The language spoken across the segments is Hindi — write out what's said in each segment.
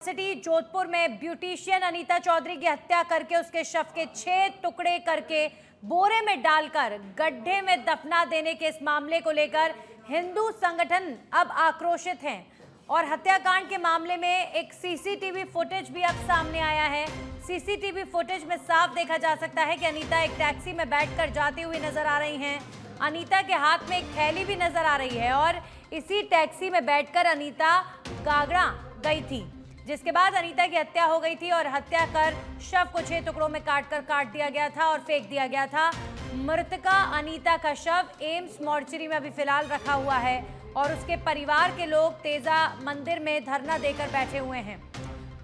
सिटी जोधपुर में ब्यूटिशियन अनीता चौधरी की हत्या करके उसके शव के 6 टुकड़े करके बोरे में डालकर गड्ढे में दफना देने के इस मामले को लेकर हिंदू संगठन अब आक्रोशित हैं और हत्याकांड के मामले में एक सीसीटीवी फुटेज भी अब सामने आया है। सीसीटीवी फुटेज में साफ देखा जा सकता है कि अनीता एक टैक्सी में बैठकर जाती हुई नजर आ रही हैं। अनीता के हाथ में एक थैली भी नजर आ रही है और इसी टैक्सी में बैठकर अनीता कागड़ा गई थी, जिसके बाद अनीता की हत्या हो गई थी और हत्या कर शव को 6 टुकड़ों में काट दिया गया था और फेंक दिया गया था। मृतका अनीता का शव एम्स मॉर्चरी में अभी फिलहाल रखा हुआ है और उसके परिवार के लोग तेजा मंदिर में धरना देकर बैठे हुए हैं।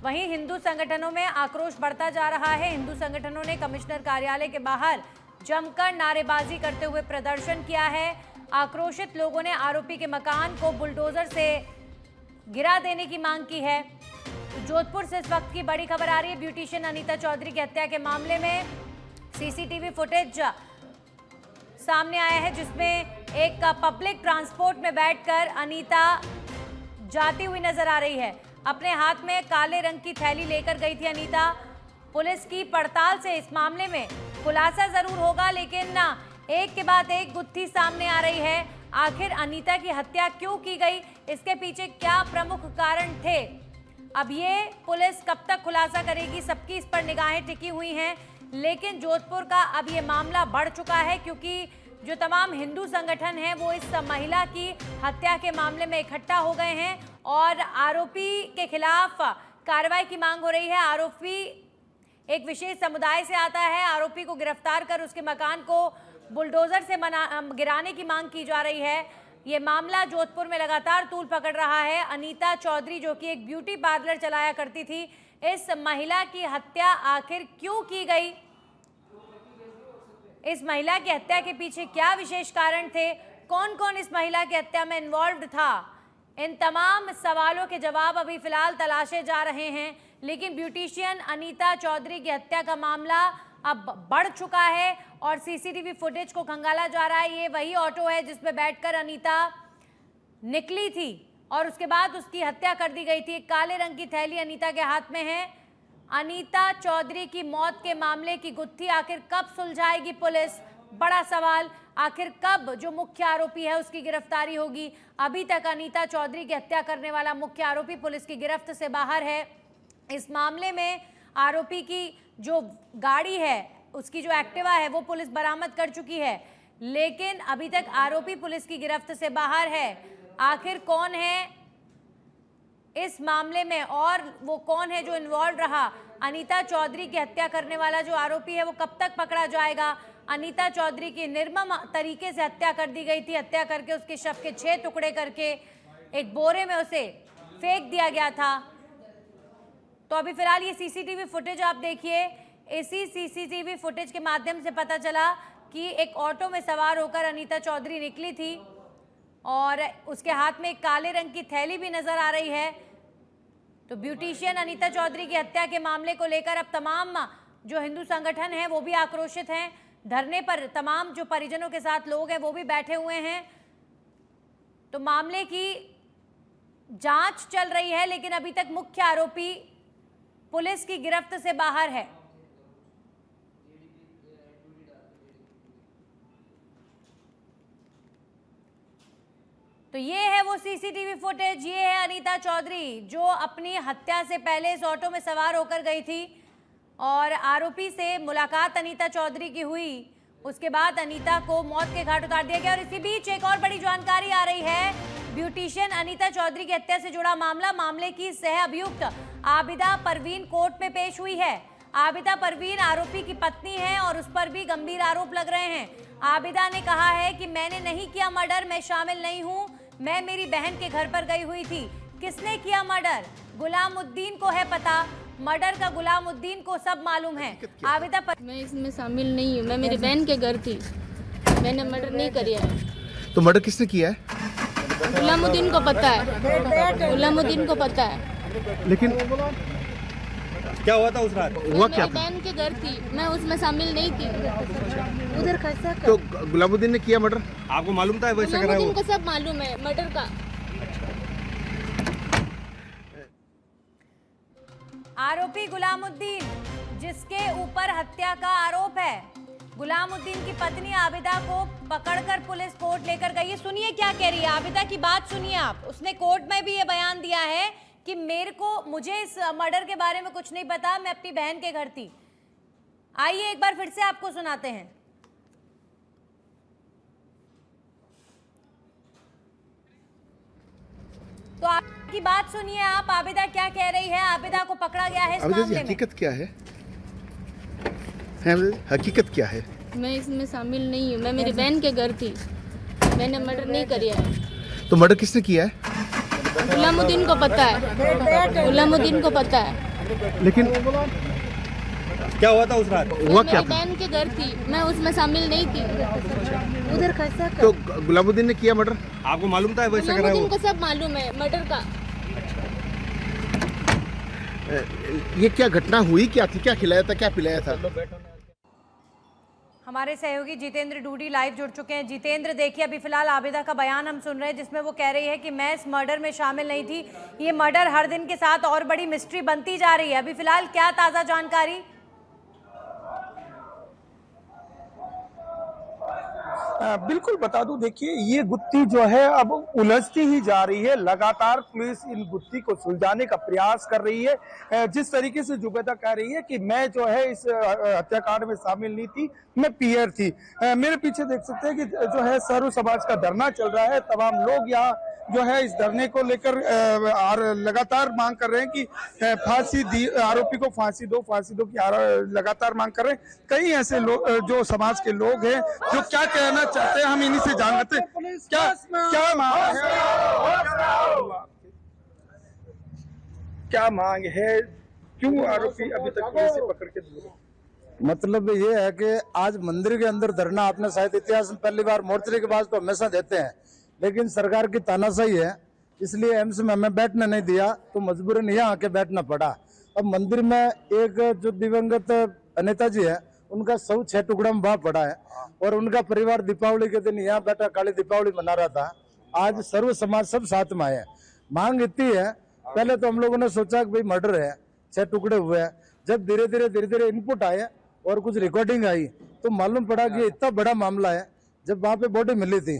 वहीं हिंदू संगठनों में आक्रोश बढ़ता जा रहा है। हिंदू संगठनों ने कमिश्नर कार्यालय के बाहर जमकर नारेबाजी करते हुए प्रदर्शन किया है। आक्रोशित लोगों ने आरोपी के मकान को बुलडोजर से गिरा देने की मांग की है। जोधपुर से इस वक्त की बड़ी खबर आ रही है। ब्यूटिशियन अनीता चौधरी की हत्या के मामले में सीसीटीवी फुटेज सामने आया है, जिसमें एक पब्लिक ट्रांसपोर्ट में बैठकर अनीता जाती हुई नजर आ रही है। अपने हाथ में काले रंग की थैली लेकर गई थी अनीता। पुलिस की पड़ताल से इस मामले में खुलासा जरूर होगा, लेकिन एक के बाद एक गुत्थी सामने आ रही है। आखिर अनीता की हत्या क्यों की गई, इसके पीछे क्या प्रमुख कारण थे, अब ये पुलिस कब तक खुलासा करेगी, सबकी इस पर निगाहें टिकी हुई हैं। लेकिन जोधपुर का अब ये मामला बढ़ चुका है, क्योंकि जो तमाम हिंदू संगठन हैं वो इस महिला की हत्या के मामले में इकट्ठा हो गए हैं और आरोपी के खिलाफ कार्रवाई की मांग हो रही है। आरोपी एक विशेष समुदाय से आता है। आरोपी को गिरफ्तार कर उसके मकान को बुलडोजर से गिराने की मांग की जा रही है। ये मामला जोधपुर में लगातार तूल पकड़ रहा है। अनीता चौधरी, जो कि एक ब्यूटी पार्लर चलाया करती थी, इस महिला की हत्या आखिर क्यों की गई, इस महिला की हत्या के पीछे क्या विशेष कारण थे, कौन कौन इस महिला की हत्या में इन्वॉल्व था, इन तमाम सवालों के जवाब अभी फिलहाल तलाशे जा रहे हैं। लेकिन ब्यूटिशियन अनीता चौधरी की हत्या का मामला अब बढ़ चुका है और सीसीटीवी फुटेज को खंगाला जा रहा है। ये वही ऑटो है जिसमें बैठकर अनीता निकली थी और उसके बाद उसकी हत्या कर दी गई थी। काले रंग की थैली अनीता के हाथ में है। अनीता चौधरी की मौत के मामले की गुत्थी आखिर कब सुलझाएगी पुलिस, बड़ा सवाल। आखिर कब जो मुख्य आरोपी है उसकी गिरफ्तारी होगी। अभी तक अनीता चौधरी की हत्या करने वाला मुख्य आरोपी पुलिस की गिरफ्त से बाहर है। इस मामले में आरोपी की जो गाड़ी है, उसकी जो एक्टिवा है, वो पुलिस बरामद कर चुकी है, लेकिन अभी तक आरोपी पुलिस की गिरफ्त से बाहर है। आखिर कौन है इस मामले में और वो कौन है जो इन्वॉल्व रहा, अनीता चौधरी की हत्या करने वाला जो आरोपी है वो कब तक पकड़ा जाएगा। अनीता चौधरी की निर्मम तरीके से हत्या कर दी गई थी। हत्या करके उसके शव के 6 टुकड़े करके एक बोरे में उसे फेंक दिया गया था। तो अभी फिलहाल ये सीसीटीवी फुटेज आप देखिए। इसी सीसीटीवी फुटेज के माध्यम से पता चला कि एक ऑटो में सवार होकर अनीता चौधरी निकली थी और उसके हाथ में एक काले रंग की थैली भी नजर आ रही है। तो ब्यूटिशियन अनीता चौधरी की हत्या के मामले को लेकर अब तमाम जो हिंदू संगठन हैं वो भी आक्रोशित हैं। धरने पर तमाम जो परिजनों के साथ लोग हैं वो भी बैठे हुए हैं। तो मामले की जांच चल रही है, लेकिन अभी तक मुख्य आरोपी पुलिस की गिरफ्त से बाहर है। तो ये है वो सीसीटीवी फुटेज। ये है अनीता चौधरी जो अपनी हत्या से पहले इस ऑटो में सवार होकर गई थी और आरोपी से मुलाकात अनीता चौधरी की हुई। उसके बाद अनीता को मौत के घाट उतार दिया गया। और इसी बीच एक और बड़ी जानकारी आ रही है। ब्यूटिशियन अनीता चौधरी की हत्या से जुड़ा मामले की सह अभियुक्त आबिदा परवीन कोर्ट में पेश हुई है। आबिदा परवीन आरोपी की पत्नी है और उस पर भी गंभीर आरोप लग रहे हैं। आबिदा ने कहा है कि मैंने नहीं किया मर्डर, मैं शामिल नहीं हूं, मैं मेरी बहन के घर पर गई हुई थी। किसने किया मर्डर, गुलामुद्दीन को है पता। मर्डर का गुलामुद्दीन को सब मालूम है। आबिदा मैं इसमें शामिल नहीं हूँ, मैं मेरी बहन के घर थी, मैंने मर्डर नहीं किया है। तो मर्डर किसने किया है? गुलामुद्दीन को पता है, गुलामुद्दीन को पता है। लेकिन क्या हुआ था उस रात? हुआ क्या? मेरी बहन के घर थी, मैं उसमें शामिल नहीं थी। उधर कैसा तो गुलामुद्दीन ने किया मर्डर? आपको मालूम था वैसे कर रहा है वो? गुलामुद्दीन को सब मालूम है मर्डर का। आरोपी गुलामुद्दीन, जिसके ऊपर हत्या का आरोप है, गुलामुद्दीन की पत्नी आबिदा को पकड़कर पुलिस कोर्ट लेकर गई। सुनिए क्या कह रही है आबिदा की बात, सुनिए आप। उसने कोर्ट में भी ये बयान दिया है कि मुझे इस मर्डर के बारे में कुछ नहीं पता, मैं अपनी बहन के घर थी। आइए एक बार फिर से आपको सुनाते हैं। तो आपकी बात सुनिए आप, आबिदा क्या कह रही है। आबिदा को पकड़ा गया है इस आबिदा जी, मामले में। हकीकत क्या है? हकीकत क्या है? मैं इसमें शामिल नहीं हूँ, मैं मेरी बहन के घर थी, मैंने मर्डर नहीं किया है। तो मर्डर किसने किया है? गुलामुद्दीन को पता है, गुलामुद्दीन को पता है। लेकिन क्या हुआ था उस रात? हुआ क्या मेरी बहन के घर थी, मैं उसमें शामिल नहीं थी। उधर कैसा तो गुलामुद्दीन ने किया मर्डर? आपको मालूम था वैसे करा है वो? गुलामुद्दीन को सब मालूम है मर्डर का। ये क्या घटना हुई, क्या थी, क्या खिलाया था, क्या पिलाया था? हमारे सहयोगी जितेंद्र डूडी लाइव जुड़ चुके हैं। जितेंद्र, देखिए अभी फिलहाल आबिदा का बयान हम सुन रहे हैं, जिसमें वो कह रही है कि मैं इस मर्डर में शामिल नहीं थी। ये मर्डर हर दिन के साथ और बड़ी मिस्ट्री बनती जा रही है। अभी फिलहाल क्या ताज़ा जानकारी? बिल्कुल बता दूं, देखिए ये गुत्थी जो है अब उलझती ही जा रही है। लगातार पुलिस इन गुत्थी को सुलझाने का प्रयास कर रही है। जिस तरीके से जुबैदा कह रही है कि मैं जो है इस हत्याकांड में शामिल नहीं थी, मैं पीयर थी। मेरे पीछे देख सकते हैं कि जो है सर्व समाज का धरना चल रहा है। तमाम लोग यहाँ जो है इस धरने को लेकर लगातार मांग कर रहे हैं कि फांसी दी, आरोपी को फांसी दो की लगातार मांग कर रहे हैं। कई ऐसे लोग जो समाज के लोग हैं जो क्या कहना चाहते हैं, हम इन्हीं से जान लेते हैं। क्या मांग है, क्यों आरोपी अभी तक पुलिस से पकड़ के दूर है? मतलब ये है कि आज मंदिर के अंदर धरना आपने शायद इतिहास में पहली बार, मोर्चरी के पास तो हमेशा देते हैं, लेकिन सरकार की तानाशाही है, इसलिए एम्स में हमें बैठने नहीं दिया, तो मजबूरन यहाँ आके बैठना पड़ा। अब मंदिर में एक जो दिवंगत अनेता जी है, उनका शव 6 टुकड़ा में वहाँ पड़ा है, और उनका परिवार दीपावली के दिन यहाँ बैठा काली दीपावली मना रहा था। आज सर्व समाज सब साथ में आए हैं। मांग इतनी है, पहले तो हम लोगों ने सोचा कि भाई मर्डर है, 6 टुकड़े हुए हैं। जब धीरे धीरे इनपुट आए और कुछ रिकॉर्डिंग आई, तो मालूम पड़ा कि इतना बड़ा मामला है। जब वहाँ पे बॉडी मिली थी,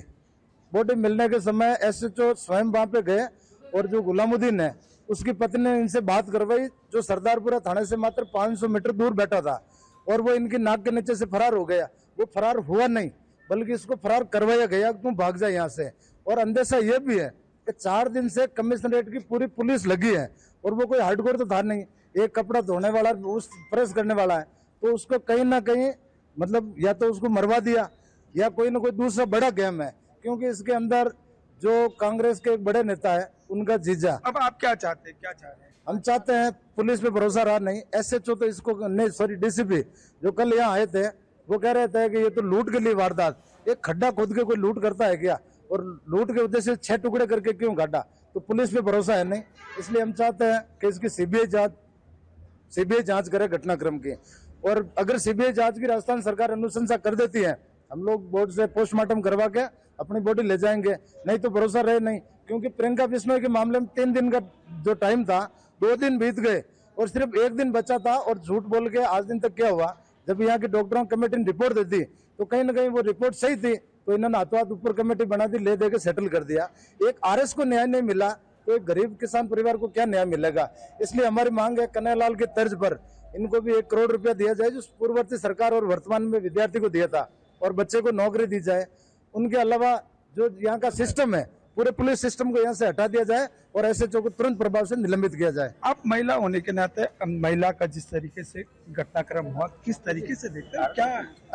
बॉडी मिलने के समय SHO स्वयं वहाँ पे गए, और जो गुलामुद्दीन है उसकी पत्नी ने इनसे बात करवाई, जो सरदारपुरा थाने से मात्र 500 मीटर दूर बैठा था, और वो इनकी नाक के नीचे से फरार हो गया। वो फरार हुआ नहीं, बल्कि इसको फरार करवाया गया, तुम भाग जा यहाँ से। और अंदेशा ये भी है कि 4 दिन से कमिश्नरेट की पूरी पुलिस लगी है, और वो कोई हार्डकोर तो था नहीं। एक कपड़ा धोने वाला, उस प्रेस करने वाला है, तो उसको कहीं ना कहीं मतलब या तो उसको मरवा दिया, या कोई ना कोई दूसरा बड़ा गेम है, क्योंकि इसके अंदर जो कांग्रेस के एक बड़े नेता है, उनका जीजा। अब आप क्या चाहते हैं? क्या चाह रहे हैं? हम चाहते हैं, पुलिस पे भरोसा रहा नहीं, SHO तो इसको नहीं, सॉरी DCP जो कल यहाँ आए थे, वो कह रहे थे कि ये तो लूट के लिए वारदात, एक खड्डा खोद के कोई लूट करता है क्या, और लूट के उद्देश्य से 6 टुकड़े करके क्यों काटा? तो पुलिस पे भरोसा है नहीं, इसलिए हम चाहते हैं कि इसकी CBI जांच करे घटनाक्रम की। और अगर CBI जांच की राजस्थान सरकार अनुशंसा कर देती है, हम लोग बोर्ड से पोस्टमार्टम करवा के अपनी बॉडी ले जाएंगे, नहीं तो भरोसा रहे नहीं। क्योंकि प्रियंका बिश्नोई के मामले में 3 दिन का जो टाइम था, 2 दिन बीत गए और सिर्फ 1 दिन बचा था, और झूठ बोल के आज दिन तक क्या हुआ? जब यहाँ की डॉक्टरों कमेटी ने रिपोर्ट दी थी, तो कहीं ना कहीं वो रिपोर्ट सही थी, तो इन्होंने हाथों हाथ ऊपर कमेटी बना दी, ले दे के सेटल कर दिया। एक RS को न्याय नहीं मिला, तो एक गरीब किसान परिवार को क्या न्याय मिलेगा? इसलिए हमारी मांग है, कन्हैयालाल की तर्ज पर इनको भी 1 करोड़ रुपया दिया जाए, जो पूर्ववर्ती सरकार और वर्तमान में विद्यार्थी को दिया था, और बच्चे को नौकरी दी जाए। उनके अलावा जो यहाँ का सिस्टम है, पूरे पुलिस सिस्टम को यहाँ से हटा दिया जाए, और SHO को तुरंत प्रभाव से निलंबित किया जाए। आप महिला होने के नाते महिला का जिस तरीके से घटनाक्रम हुआ, किस तरीके से देखते हैं? क्या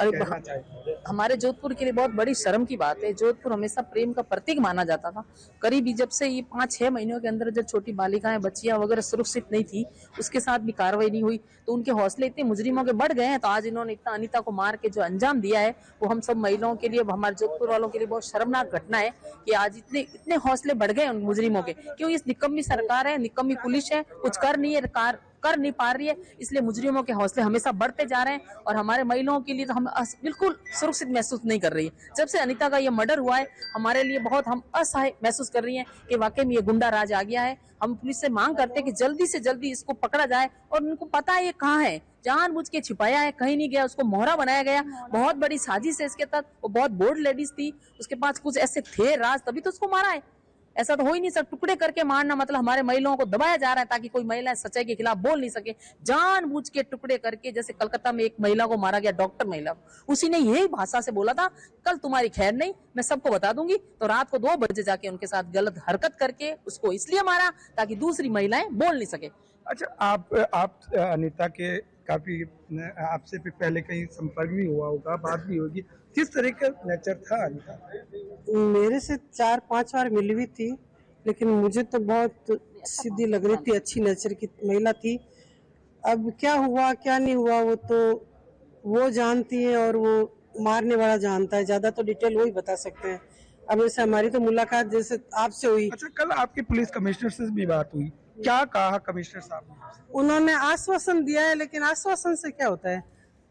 कहना चाहिए? हमारे जोधपुर के लिए बहुत बड़ी शर्म की बात है। जोधपुर हमेशा प्रेम का प्रतीक माना जाता था। करीब जब से ये 5-6 महीनों के अंदर जब छोटी बालिकाएं, बच्चियां वगैरह सुरक्षित नहीं थी, उसके साथ भी कार्रवाई नहीं हुई, तो उनके हौसले इतने मुजरिमों के बढ़ गए हैं। तो आज इन्होंने इतना अनीता को मार के जो अंजाम दिया है, वो हम सब महिलाओं के लिए, हमारे जोधपुर वालों के लिए बहुत शर्मनाक घटना है कि आज इतने हौसले बढ़ गए उन मुजरिमों के। क्यों? ये निकम्मी सरकार है, निकम्मी पुलिस है, कुछ कर नहीं पा रही है, इसलिए मुजरिमों के हौसले हमेशा बढ़ते जा रहे हैं और हमारे महिलाओं के लिए तो हम बिल्कुल सुरक्षित महसूस नहीं कर रही है। जब से अनीता का ये मर्डर हुआ है हमारे लिए बहुत हम असहाय महसूस कर रही हैं कि वाकई में ये गुंडा राज आ गया है। हम पुलिस से मांग करते हैं कि जल्दी से जल्दी इसको पकड़ा जाए और उनको पता है ये कहाँ है, जानबूझ के छिपाया है, कहीं नहीं गया, उसको मोहरा बनाया गया। बहुत बड़ी साजिश है इसके तहत। वो बहुत बोल्ड लेडीज थी, उसके पास कुछ ऐसे थे राज, तभी तो उसको मारा है। ऐसा तो हो ही नहीं सकता, टुकड़े करके मारना मतलब हमारे महिलाओं को दबाया जा रहा है ताकि कोई महिला सच्चाई के खिलाफ बोल नहीं सके। जानबूझ के टुकड़े करके, जैसे कलकत्ता में एक महिला को मारा गया, डॉक्टर महिला को, उसी ने यही भाषा से बोला था कल तुम्हारी खैर नहीं, मैं सबको बता दूंगी। तो रात को 2 बजे जाके उनके साथ गलत हरकत करके उसको इसलिए मारा ताकि दूसरी महिलाएं बोल नहीं सके। अच्छा, आप अनीता के काफी आपसे भी पहले कहीं संपर्क भी हुआ होगा, बात भी होगी, किस तरह का नेचर था अनीता? मेरे से 4-5 बार मिली हुई थी, लेकिन मुझे तो बहुत सीधी लग रही थी, अच्छी नेचर की महिला थी। अब क्या हुआ क्या नहीं हुआ वो तो वो जानती है और वो मारने वाला जानता है, ज्यादा तो डिटेल वो ही बता सकते हैं। अब जैसे हमारी तो मुलाकात जैसे आपसे हुई। अच्छा, कल आपके पुलिस कमिश्नर से भी बात हुई, क्या कहा कमिश्नर साहब ने? उन्होंने आश्वासन दिया है, लेकिन आश्वासन से क्या होता है?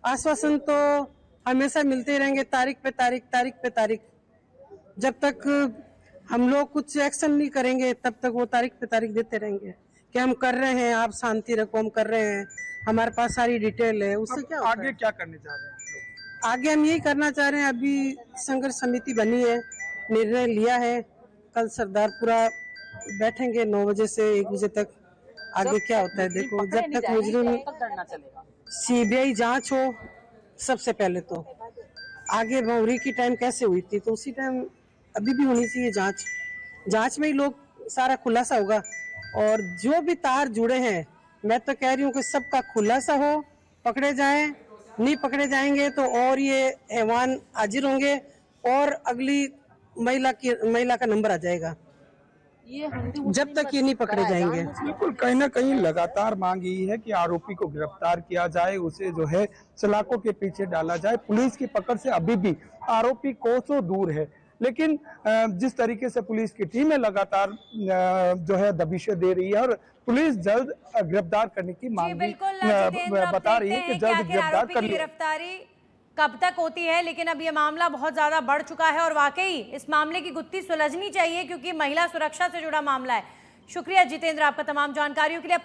आश्वासन तो हमेशा मिलते ही रहेंगे, तारीख पे तारीख। जब तक हम लोग कुछ एक्शन नहीं करेंगे तब तक वो तारीख पे तारीख देते रहेंगे कि हम कर रहे हैं, आप शांति रखो, हम कर रहे हैं, हमारे पास सारी डिटेल है। उससे क्या होता आगे है? क्या करने जा रहे हैं? आगे हम यही करना चाह रहे हैं। अभी संघर्ष समिति बनी है, निर्णय लिया है, कल सरदारपुरा बैठेंगे 9 बजे से 1 बजे तक। आगे क्या होता है देखो, जब तक मुजरिम CBI जांच हो सबसे पहले, तो आगे भौरी की टाइम कैसे हुई थी तो उसी टाइम अभी भी होनी चाहिए जांच में ही लोग सारा खुलासा होगा। और जो भी तार जुड़े हैं, मैं तो कह रही हूँ कि सबका खुलासा हो, पकड़े जाएं। नहीं पकड़े जाएंगे तो और ये हैवान हाजिर होंगे और अगली महिला का नंबर आ जाएगा, जब तक ये नहीं पकड़े जाएंगे। बिल्कुल, कहीं ना कहीं लगातार मांग यही है कि आरोपी को गिरफ्तार किया जाए, उसे जो है सलाखों के पीछे डाला जाए। पुलिस की पकड़ से अभी भी आरोपी कोसों दूर है, लेकिन जिस तरीके से पुलिस की टीमें लगातार जो है दबिशें दे रही है और पुलिस जल्द गिरफ्तार करने की मांग भी बता रही है कि जल्द गिरफ्तार कर लिया। गिरफ्तारी कब तक होती है, लेकिन अब ये मामला बहुत ज्यादा बढ़ चुका है और वाकई इस मामले की गुत्थी सुलझनी चाहिए क्योंकि महिला सुरक्षा से जुड़ा मामला है। शुक्रिया जितेंद्र आपका तमाम जानकारियों के लिए।